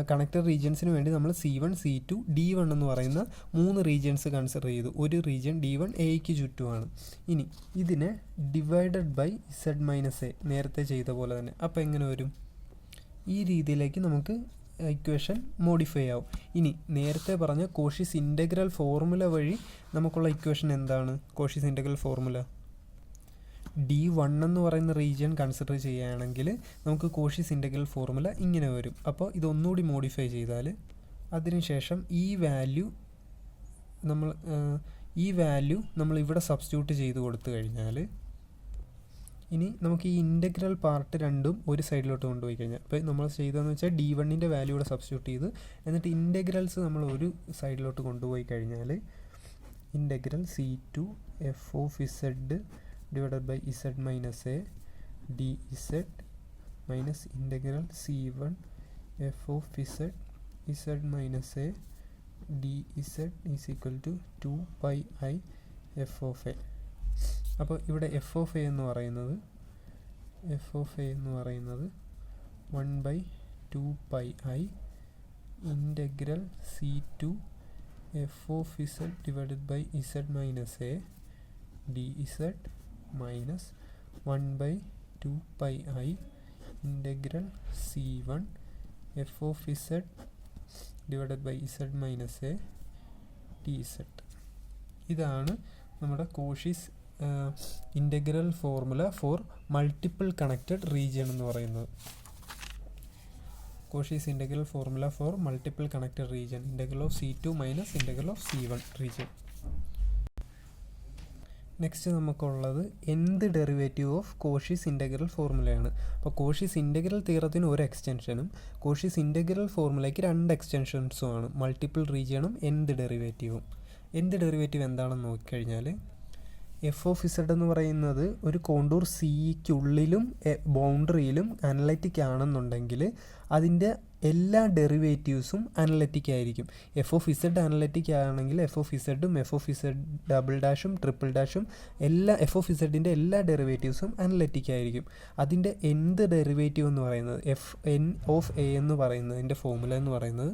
കണക്റ്റഡ് റീജിയൻസിന് വേണ്ടി നമ്മൾ C1 C2 D1 എന്ന് പറയുന്ന 3 റീജിയൻസ് കൺസിഡർ ചെയ്തു. ഒരു റീജിയൻ D1 എയ്ക്ക് ചുറ്റുമാണ്. ഇനി ഇതിനെ divided by Z minus A നേരത്തെ ചെയ്ത പോലെ തന്നെ. അപ്പോൾ എങ്ങനെ വരും? ഈ രീതിയിലേക്ക് നമുക്ക് ഇക്വേഷൻ മോഡിഫൈ ആവും. ഇനി നേരത്തെ പറഞ്ഞ കോഷീസ് ഇൻ്റഗ്രൽ ഫോർമുല വഴി നമുക്കുള്ള ഇക്വേഷൻ എന്താണ്? കോഷീസ് ഇൻ്റഗ്രൽ ഫോർമുല D1 എന്ന് പറയുന്ന റീജിയൻ കൺസിഡർ ചെയ്യുകയാണെങ്കിൽ നമുക്ക് കോഷീസ് ഇൻ്റഗ്രൽ ഫോർമുല ഇങ്ങനെ വരും. അപ്പോൾ ഇതൊന്നുകൂടി മോഡിഫൈ ചെയ്താൽ അതിനുശേഷം ഈ വാല്യൂ നമ്മൾ ഇവിടെ സബ്സ്റ്റിറ്റ്യൂട്ട് ചെയ്ത് കൊടുത്തു കഴിഞ്ഞാൽ ഇനി നമുക്ക് ഈ ഇൻ്റഗ്രൽ പാർട്ട് രണ്ടും ഒരു സൈഡിലോട്ട് കൊണ്ടുപോയി കഴിഞ്ഞാൽ, അപ്പോൾ നമ്മൾ ചെയ്തതെന്ന് വെച്ചാൽ D1ൻ്റെ വാല്യൂ ഇവിടെ സബ്സ്റ്റിറ്റ്യൂട്ട് ചെയ്ത് എന്നിട്ട് ഇൻ്റഗ്രൽസ് നമ്മൾ ഒരു സൈഡിലോട്ട് കൊണ്ടുപോയി കഴിഞ്ഞാൽ integral C2 F of Z divided by Z minus A D Z minus integral C1 F of Z minus A D Z is equal to 2πi F of A. അപ്പോൾ ഇവിടെ F of A എന്ന് പറയുന്നത് 1/2πi integral C2 F of Z divided by Z minus A D Z minus 1/2πi integral C1 F of Z divided by Z minus A D Z. ഇതാണ് നമ്മുടെ Cauchy's integral formula for multiple connected region എന്ന് പറയുന്നത്. Cauchy's integral formula for multiple connected region, integral of C2 minus integral of C1 region. Next നമുക്കുള്ളത് എന്ത് derivative of Cauchy's integral ഫോർമുലയാണ്. അപ്പോൾ Cauchy's integral തിയറത്തിന് ഒരു എക്സ്റ്റൻഷനും Cauchy's integral ഫോർമുലയ്ക്ക് 2 എക്സ്റ്റൻഷൻസും ആണ്, multiple റീജിയനും എന്ത് ഡെറിവേറ്റീവും. എന്ത് ഡെറിവേറ്റീവ് എന്താണെന്ന് നോക്കിക്കഴിഞ്ഞാൽ എഫ് ഓഫ് ഇസഡ് എന്ന് പറയുന്നത് ഒരു കോണ്ടൂർ സിക്കുള്ളിലും ബൗണ്ടറിയിലും അനലറ്റിക് ആണെന്നുണ്ടെങ്കിൽ അതിൻ്റെ എല്ലാ ഡെറിവേറ്റീവ്സും അനലറ്റിക് ആയിരിക്കും. എഫ് ഓഫ് ഇസഡ് അനലറ്റിക് ആണെങ്കിൽ എഫ് ഓഫ് ഇസഡും എഫ് ഓഫ് ഇസഡ് ഡബിൾ ഡാഷും ട്രിപ്പിൾ ഡാഷും എല്ലാ എഫ് ഓഫ് ഇസഡിൻ്റെ എല്ലാ ഡെറിവേറ്റീവ്സും അനലറ്റിക് ആയിരിക്കും. അതിൻ്റെ എന്ത് ഡെറിവേറ്റീവ് എന്ന് പറയുന്നത് എഫ് എൻ ഓഫ് എ എന്ന് പറയുന്നതിൻ്റെ ഫോർമുല എന്ന് പറയുന്നത്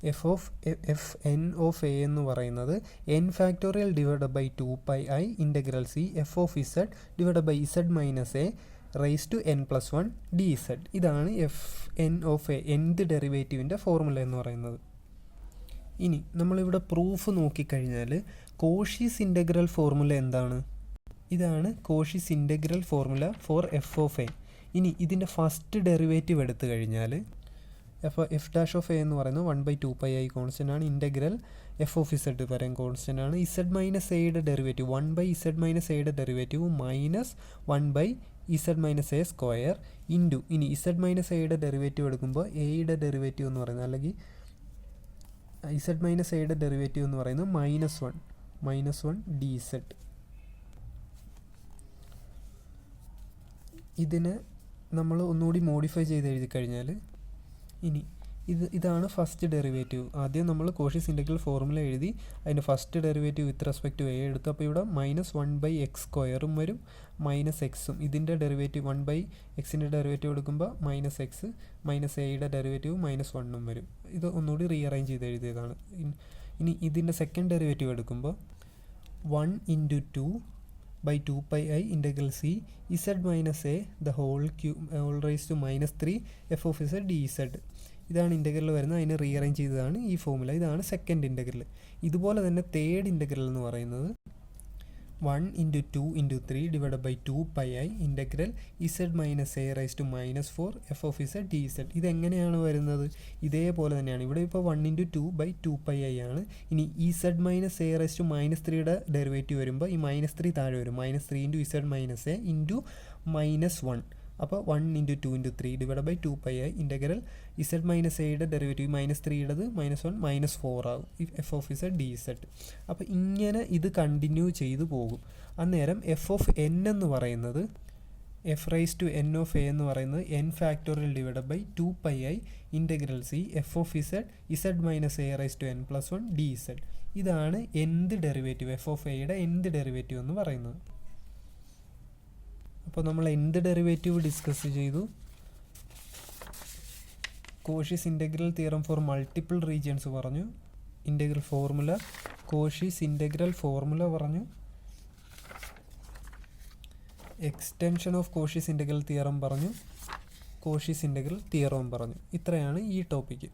എഫ് എൻ ഓഫ് എ എന്ന് പറയുന്നത് N factorial divided by 2πi integral C F of Z divided by Z minus A raise to n+1 D Z. ഇതാണ് എഫ് എൻ ഓഫ് എ എന്ത് ഡെറിവേറ്റീവിൻ്റെ formula എന്ന് പറയുന്നത്. ഇനി നമ്മളിവിടെ പ്രൂഫ് നോക്കിക്കഴിഞ്ഞാൽ കോഷീസ് ഇൻ്റഗ്രൽ ഫോർമുല എന്താണ്? ഇതാണ് Cauchy's integral formula for F of A. ഇനി ഇതിൻ്റെ ഫസ്റ്റ് ഡെറിവേറ്റീവ് എടുത്തു കഴിഞ്ഞാൽ എഫ് ഡാഷ് ഓഫ് എ എന്ന് പറയുന്നത് 1/2πi കോൺസ്റ്റൻ്റ് ആണ്. ഇൻ്റഗ്രൽ എഫ് ഓഫ് ഇസഡ് വരെയും കോൺസ്റ്റൻ്റ് ആണ്. ഇസഡ് മൈനസ് എയുടെ ഡെറിവേറ്റീവ് 1/z മൈനസ് എയുടെ derivative minus 1/z minus A square into ഇനി ഇസഡ് മൈനസ് എയുടെ ഡെറിവേറ്റീവ് എടുക്കുമ്പോൾ എയുടെ ഡെറിവേറ്റീവ് എന്ന് പറയുന്നത് അല്ലെങ്കിൽ ഇസഡ് മൈനസ് എയുടെ ഡെറിവേറ്റീവ് എന്ന് പറയുന്നത് -1 dz. ഇതിനെ നമ്മൾ ഒന്നുകൂടി മോഡിഫൈ ചെയ്ത് എഴുതി കഴിഞ്ഞാൽ ഇനി ഇതാണ് ഫസ്റ്റ് ഡെറിവേറ്റീവ്. ആദ്യം നമ്മൾ കോഷീസ് ഇൻ്റഗ്രൽ ഫോർമുല എഴുതി അതിൻ്റെ first derivative with respect to A എടുത്തു. അപ്പോൾ ഇവിടെ -1/x² വരും -x ഇതിൻ്റെ ഡെറിവേറ്റീവ് 1/xൻ്റെ ഡെറിവേറ്റീവ് എടുക്കുമ്പോൾ -x -aയുടെ ഡെറിവേറ്റീവ് -1 വരും. ഇത് ഒന്നുകൂടി റീഅറേഞ്ച് ചെയ്ത് എഴുതിയതാണ്. ഇനി ഇതിൻ്റെ സെക്കൻഡ് ഡെറിവേറ്റീവ് എടുക്കുമ്പോൾ 1 × 2/2πi integral c z minus a the whole raised to -3 f of z dz. ഇതാണ് ഇൻ്റഗ്രൽ വരുന്നത്. അതിനെ റീഅറേഞ്ച് ചെയ്തതാണ് ഈ ഫോർമുല. ഇതാണ് സെക്കൻഡ് ഇൻ്റഗ്രൽ. ഇതുപോലെ തന്നെ തേർഡ് ഇൻ്റഗ്രൽ എന്ന് പറയുന്നത് 1 × 2 × 3/2πi integral z minus a raised to -4 f of z dz. ഇതെങ്ങനെയാണ് വരുന്നത്? ഇതേപോലെ തന്നെയാണ്. ഇവിടെ ഇപ്പോൾ 1 × 2/2πi ആണ്. ഇനി z minus A raised to -3യുടെ ഡെറിവേറ്റീവ് വരുമ്പോൾ ഈ -3 താഴെ വരും. -3 × z മൈനസ് എ ഇൻറ്റു -1. അപ്പോൾ 1 × 2 × 3/2πi ഇൻ്റഗ്രൽ z മൈനസ് എയുടെ ഡെറിവേറ്റീവ് -3യുടേത് -1 -4 ആകും എഫ് ഓഫ് z dz. അപ്പോൾ ഇങ്ങനെ ഇത് കണ്ടിന്യൂ ചെയ്തു പോകും. അന്നേരം എഫ് ഓഫ് എൻ എന്ന് പറയുന്നത് F raise to N of A എന്ന് പറയുന്നത് n⁻2πi integral C F of z minus A raise to n+1 dz. ഇതാണ് എന്ത് ഡെറിവേറ്റീവ് എഫ് ഓഫ് എയുടെ എന്ത് ഡെറിവേറ്റീവ് എന്ന് പറയുന്നത്. അപ്പോൾ നമ്മൾ എന്ത് ഡെറിവേറ്റീവ് ഡിസ്കസ് ചെയ്തു? Cauchy's integral theorem for multiple regions പറഞ്ഞു. Integral formula Cauchy's integral formula പറഞ്ഞു. Extension of Cauchy's integral theorem പറഞ്ഞു. കോഷീസ് ഇൻ്റഗ്രൽ തിയറവും പറഞ്ഞു. ഇത്രയാണ് ഈ ടോപ്പിക്ക്.